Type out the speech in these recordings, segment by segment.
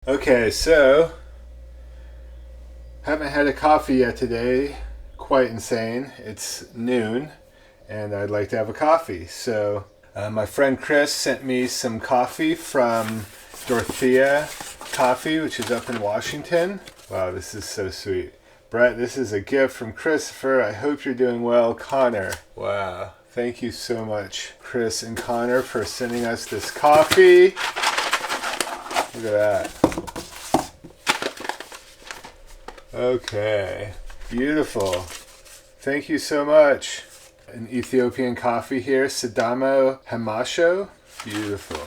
Okay, so haven't had a coffee yet today. Quite insane. It's noon, and I'd like to have a coffee. My friend Chris sent me some coffee from Dorothea Coffee, which is up in Washington. Wow, this is so sweet. Brett, this is a gift from Christopher. I hope you're doing well. Connor. Wow. Thank you so much, Chris and Connor, for sending us this coffee. Look at that. Okay, beautiful. Thank you so much. An Ethiopian coffee here, Sidamo Hamasho. Beautiful.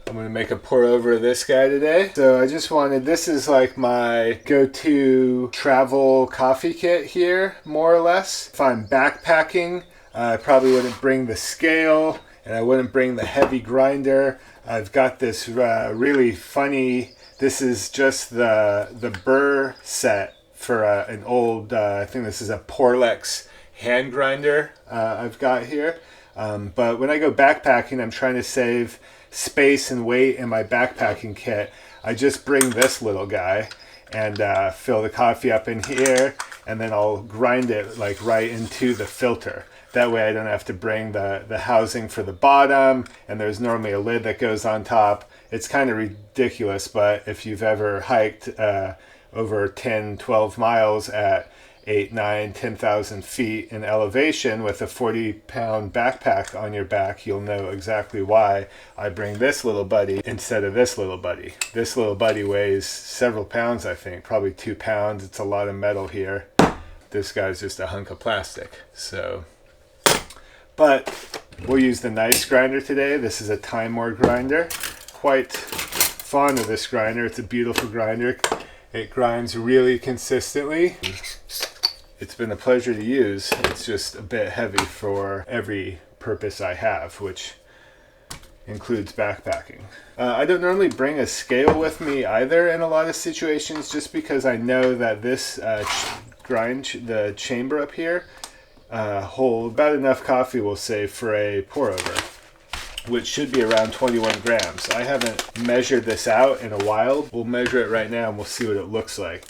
I'm going to make a pour over of this guy today. So I just wanted, this is like my go-to travel coffee kit here, more or less. If I'm backpacking, I probably wouldn't bring the scale and I wouldn't bring the heavy grinder. I've got this really funny, this is just the burr set for an old, I think this is a Porlex hand grinder I've got here. But when I go backpacking, I'm trying to save space and weight in my backpacking kit. I just bring this little guy and fill the coffee up in here, and then I'll grind it like right into the filter. That way I don't have to bring the housing for the bottom, and there's normally a lid that goes on top. It's kind of ridiculous, but if you've ever hiked over 10, 12 miles at 8, 9, 10,000 feet in elevation with a 40-pound backpack on your back, you'll know exactly why I bring this little buddy instead of this little buddy. This little buddy weighs several pounds, I think, probably 2 pounds. It's a lot of metal here. This guy's just a hunk of plastic. But we'll use the nice grinder today. This is a Timemore grinder. Quite fond of this grinder. It's a beautiful grinder. It grinds really consistently. It's been a pleasure to use. It's just a bit heavy for every purpose I have, which includes backpacking. I don't normally bring a scale with me either in a lot of situations, just because I know that this the chamber up here, hold about enough coffee, we'll say, for a pour over, which should be around 21 grams. I haven't measured this out in a while. We'll measure it right now and we'll see what it looks like.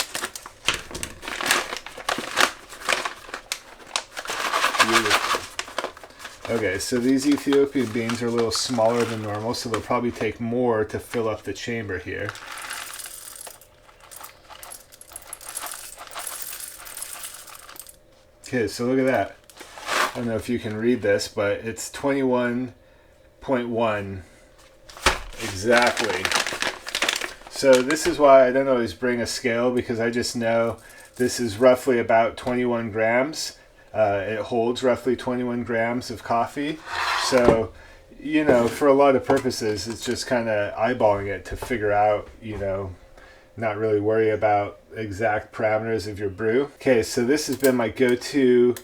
Beautiful. Okay, so these Ethiopian beans are a little smaller than normal, so they'll probably take more to fill up the chamber here. Okay, so look at that. I don't know if you can read this, but it's 21.1 exactly. So this is why I don't always bring a scale, because I just know this is roughly about 21 grams. It holds roughly 21 grams of coffee. So, you know, for a lot of purposes, it's just kind of eyeballing it to figure out, you know, not really worry about exact parameters of your brew. Okay, so this has been my go-to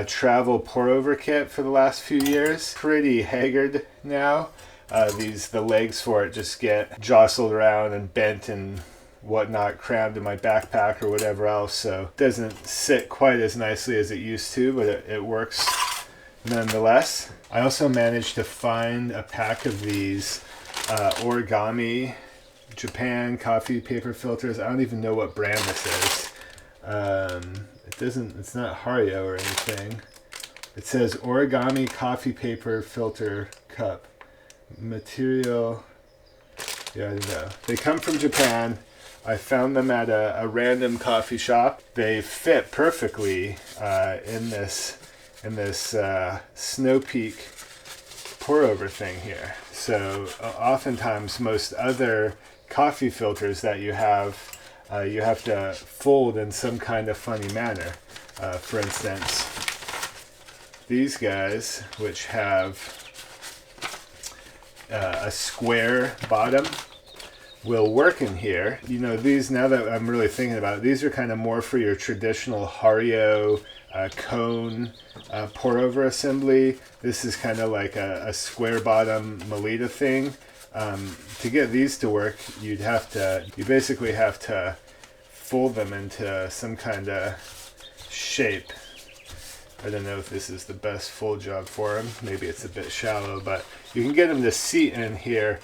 travel pour-over kit for the last few years. Pretty haggard now. The legs for it just get jostled around and bent and whatnot, crammed in my backpack or whatever else, so it doesn't sit quite as nicely as it used to, but it works nonetheless. I also managed to find a pack of these origami Japan coffee paper filters. I don't even know what brand this is. It's not Hario or anything. It says origami coffee paper filter cup. Material, yeah, I don't know. They come from Japan. I found them at a random coffee shop. They fit perfectly in this Snow Peak pour over thing here. So oftentimes most other coffee filters that you have to fold in some kind of funny manner. For instance, these guys, which have a square bottom, will work in here. You know, these, now that I'm really thinking about it, these are kind of more for your traditional Hario cone pour over assembly. This is kind of like a square bottom Melita thing. To get these to work, you basically have to fold them into some kind of shape. I don't know if this is the best fold job for them. Maybe it's a bit shallow, but you can get them to seat in here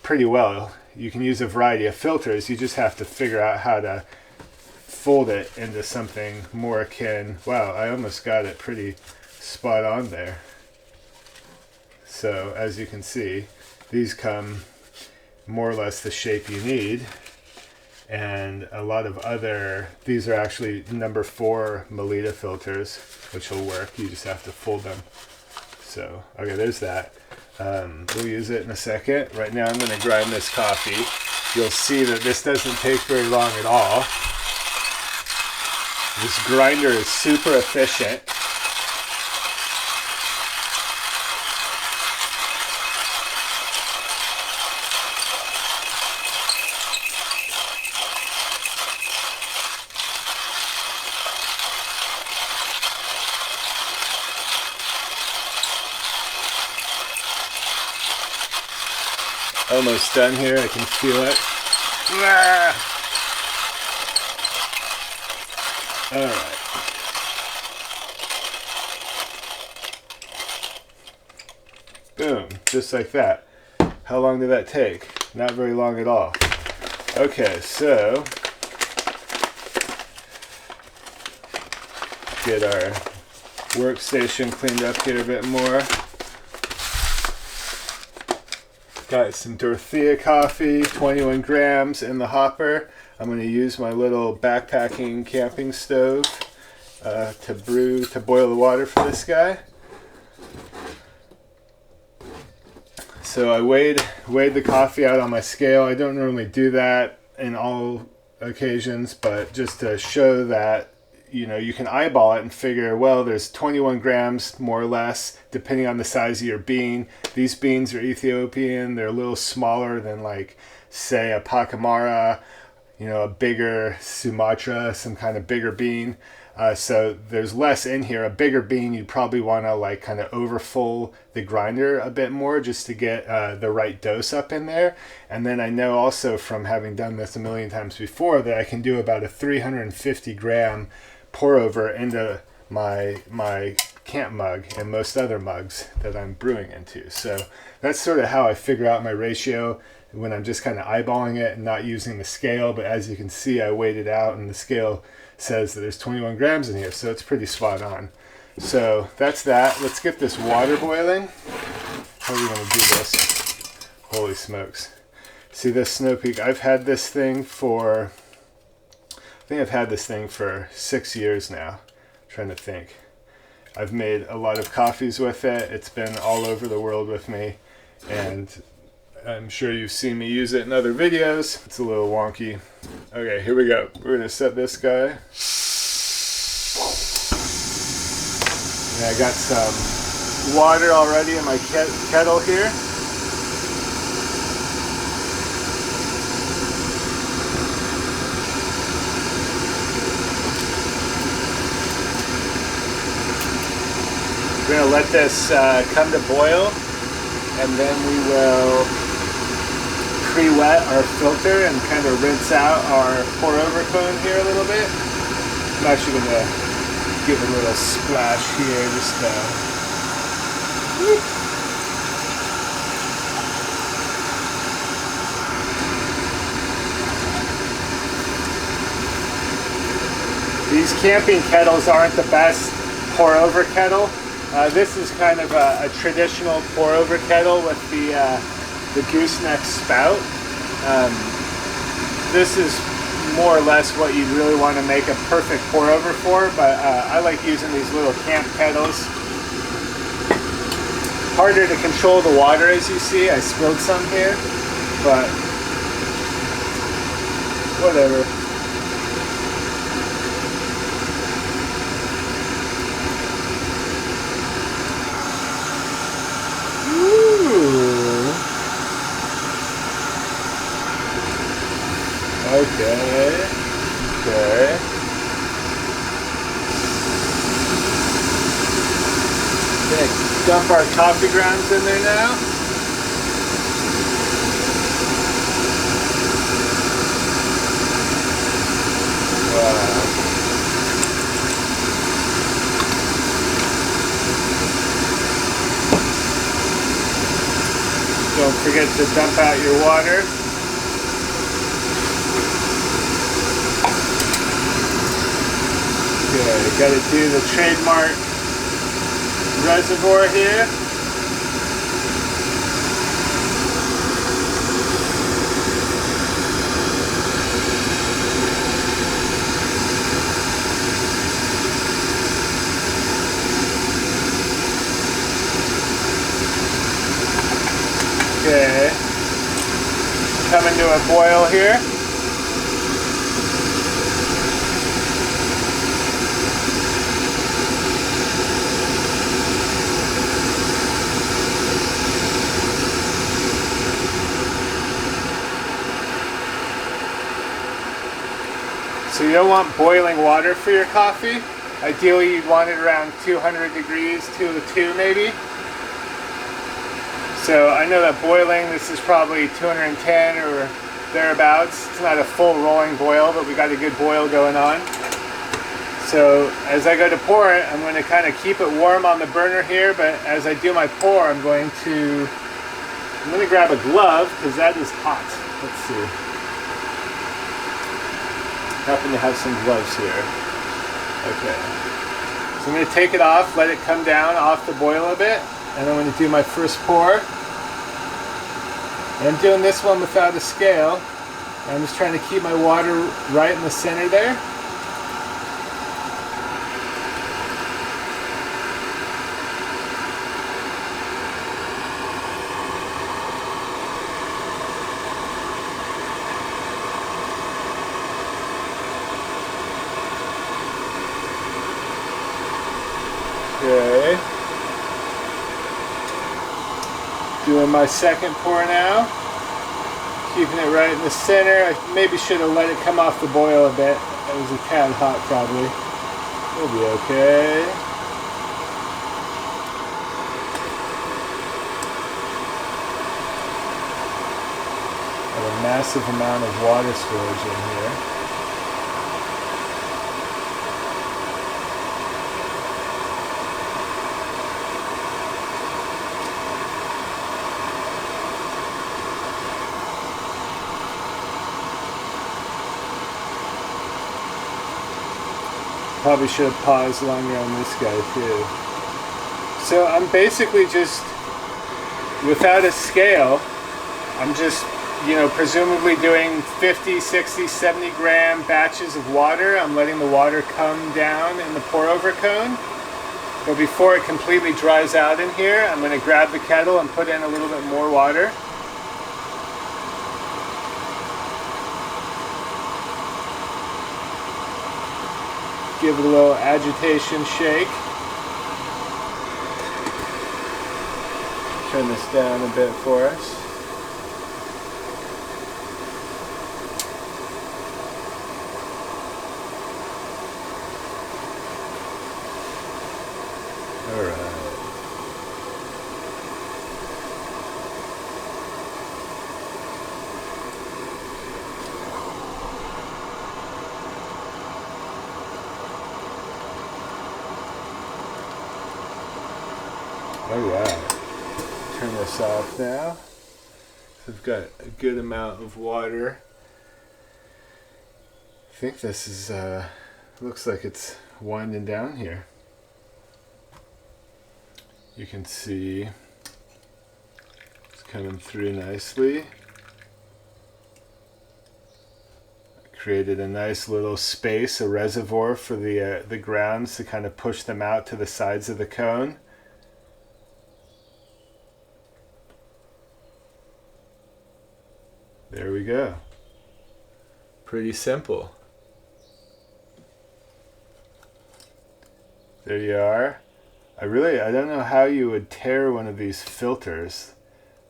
pretty well. You can use a variety of filters. You just have to figure out how to fold it into something more akin. Wow, I almost got it pretty spot on there. So as you can see, these come more or less the shape you need. And a lot of other, these are actually number 4 Melita filters, which will work. You just have to fold them. So, okay, there's that. We'll use it in a second. Right now I'm going to grind this coffee. You'll see that this doesn't take very long at all. This grinder is super efficient. Almost done here, I can feel it. Alright. Boom, just like that. How long did that take? Not very long at all. Okay, so get our workstation cleaned up here a bit more. Got some Dorothea coffee, 21 grams in the hopper. I'm going to use my little backpacking camping stove to boil the water for this guy. So I weighed the coffee out on my scale. I don't normally do that in all occasions, but just to show that, you know, you can eyeball it and figure, well, there's 21 grams more or less, depending on the size of your bean. These beans are Ethiopian. They're a little smaller than, like, say, a Pacamara, you know, a bigger Sumatra, some kind of bigger bean. So there's less in here. A bigger bean, you'd probably want to, like, kind of overfull the grinder a bit more just to get the right dose up in there. And then I know also from having done this a million times before that I can do about a 350 gram pour over into my camp mug and most other mugs that I'm brewing into. So that's sort of how I figure out my ratio when I'm just kind of eyeballing it and not using the scale. But as you can see, I weighed it out and the scale says that there's 21 grams in here, so it's pretty spot on. So that's that. Let's get this water boiling. How are we going to do this? Holy smokes. See this Snow Peak? I've had this thing for, I think I've had this thing for 6 years now. I'm trying to think. I've made a lot of coffees with it. It's been all over the world with me, and I'm sure you've seen me use it in other videos. It's a little wonky. Okay, here we go. We're gonna set this guy. And I got some water already in my kettle here. We're gonna let this come to boil, and then we will pre-wet our filter and kind of rinse out our pour-over cone here a little bit. I'm actually going to give a little splash here just to... These camping kettles aren't the best pour-over kettle. This is kind of a traditional pour-over kettle with the gooseneck spout. This is more or less what you'd really want to make a perfect pour over for, but I like using these little camp kettles. Harder to control the water, as you see. I spilled some here, but whatever. Okay. Gonna dump our coffee grounds in there now. Wow. Don't forget forget to dump out your water. Okay, got to do the trademark reservoir here. Okay, coming to a boil here. So you don't want boiling water for your coffee. Ideally you'd want it around 200 degrees, 202 maybe. So I know that boiling, this is probably 210 or thereabouts. It's not a full rolling boil, but we got a good boil going on. So as I go to pour it, I'm going to kind of keep it warm on the burner here, but as I do my pour, I'm going to grab a glove because that is hot. Let's see. Happen to have some gloves here. Okay. So I'm going to take it off, let it come down off the boil a bit, and I'm going to do my first pour. And I'm doing this one without a scale. I'm just trying to keep my water right in the center there. Okay. Doing my second pour now. Keeping it right in the center. I maybe should have let it come off the boil a bit. That was a tad hot probably. We'll be okay. Got a massive amount of water storage in here. Probably should have paused longer on this guy too. So I'm basically just, without a scale, I'm just, presumably doing 50, 60, 70 gram batches of water. I'm letting the water come down in the pour over cone. But before it completely dries out in here, I'm going to grab the kettle and put in a little bit more water. Give it a little agitation shake. Turn this down a bit for us. All right. Alright, turn this off now. So I've got a good amount of water. I think this is, looks like it's winding down here. You can see it's coming through nicely. I created a nice little space, a reservoir for the grounds to kind of push them out to the sides of the cone. There we go. Pretty simple. There you are. I don't know how you would tear one of these filters.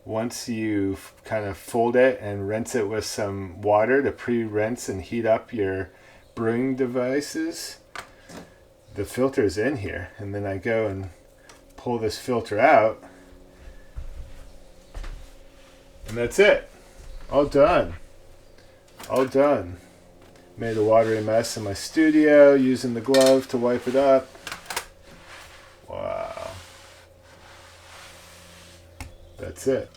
Once you kind of fold it and rinse it with some water to pre-rinse and heat up your brewing devices, the filter's in here. And then I go and pull this filter out. And that's it. All done. All done. Made a watery mess in my studio using the glove to wipe it up. Wow. That's it.